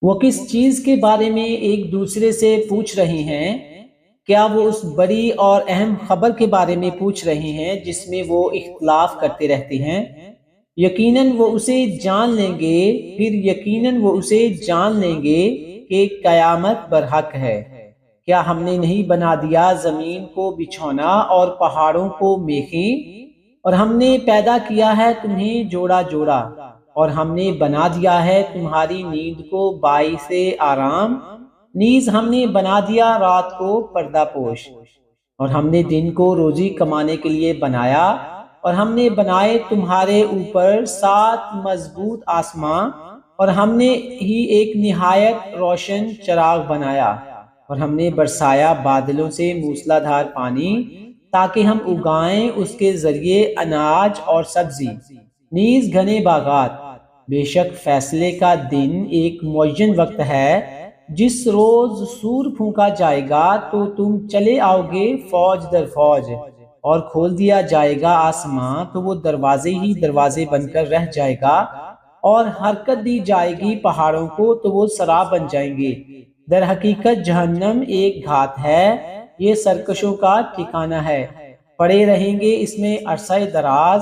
وہ کس چیز کے بارے میں ایک دوسرے سے پوچھ رہے ہیں؟ کیا وہ اس بڑی اور اہم خبر کے بارے میں پوچھ رہے ہیں جس میں وہ اختلاف کرتے رہتے ہیں؟ یقیناً وہ اسے جان لیں گے، پھر یقیناً وہ اسے جان لیں گے کہ قیامت برحق ہے۔ کیا ہم نے نہیں بنا دیا زمین کو بچھونا اور پہاڑوں کو میخیں؟ اور ہم نے پیدا کیا ہے تمہیں جوڑا جوڑا، اور ہم نے بنا دیا ہے تمہاری نیند کو باعث آرام، نیز ہم نے بنا دیا رات کو پردہ پوش، اور ہم نے دن کو روزی کمانے کے لیے بنایا، اور ہم نے بنائے تمہارے اوپر 7 مضبوط آسماں، اور ہم نے ہی ایک نہایت روشن چراغ بنایا، اور ہم نے برسایا بادلوں سے موسلا دھار پانی تاکہ ہم اگائیں اس کے ذریعے اناج اور سبزی، نیز گھنے باغات۔ بے شک فیصلے کا دن ایک معین وقت ہے، جس روز سور پھونکا جائے گا تو تم چلے آؤ گے فوج در فوج، اور کھول دیا جائے گا آسماں تو وہ دروازے ہی دروازے بن کر رہ جائے گا، اور حرکت دی جائے گی پہاڑوں کو تو وہ سراب بن جائیں گے۔ در حقیقت جہنم ایک گھات ہے، یہ سرکشوں کا ٹھکانہ ہے، پڑے رہیں گے اس میں عرصہ دراز،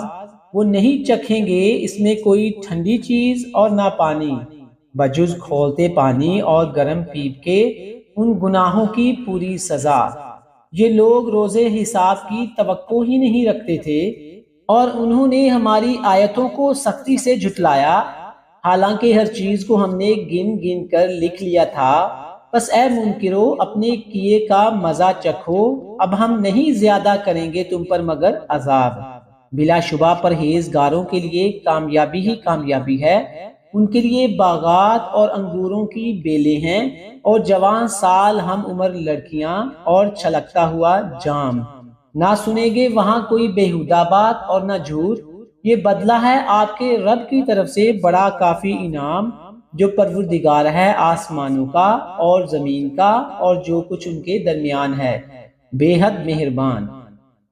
وہ نہیں چکھیں گے اس میں کوئی ٹھنڈی چیز اور نہ پانی، بجز کھولتے پانی اور گرم پیپ کے ان گناہوں کی پوری سزا۔ یہ لوگ روزے حساب کی توقع ہی نہیں رکھتے تھے، اور انہوں نے ہماری آیتوں کو سختی سے جھٹلایا، حالانکہ ہر چیز کو ہم نے گن گن کر لکھ لیا تھا۔ بس اے منکرو اپنے کیے کا مزہ چکھو، اب ہم نہیں زیادہ کریں گے تم پر مگر عذاب۔ بلا شبہ پرہیزگاروں کے لیے کامیابی ہی کامیابی ہے، ان کے لیے باغات اور انگوروں کی بیلیں ہیں، اور جوان سال ہم عمر لڑکیاں اور چھلکتا ہوا جام۔ نہ سنیں گے وہاں کوئی بیہودہ بات اور نہ جھوٹ، یہ بدلہ ہے آپ کے رب کی طرف سے بڑا کافی انعام، جو پروردگار ہے آسمانوں کا اور زمین کا اور جو کچھ ان کے درمیان ہے، بے حد مہربان۔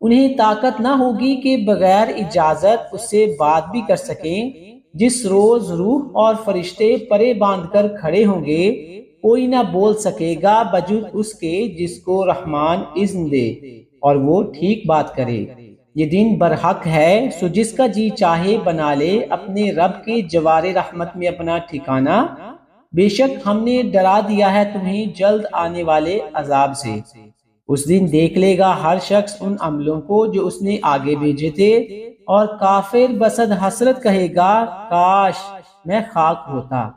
انہیں طاقت نہ ہوگی کہ بغیر اجازت اس سے بات بھی کر سکیں، جس روز روح اور فرشتے پرے باندھ کر کھڑے ہوں گے، کوئی نہ بول سکے گا بجز اس کے جس کو رحمان اذن دے اور وہ ٹھیک بات کرے۔ یہ دن برحق ہے، سو جس کا جی چاہے بنا لے اپنے رب کے جوار رحمت میں اپنا ٹھکانہ۔ بے شک ہم نے ڈرا دیا ہے تمہیں جلد آنے والے عذاب سے۔ اس دن دیکھ لے گا ہر شخص ان عملوں کو جو اس نے آگے بھیجے تھے، اور کافر بصد حسرت کہے گا کاش میں خاک ہوتا۔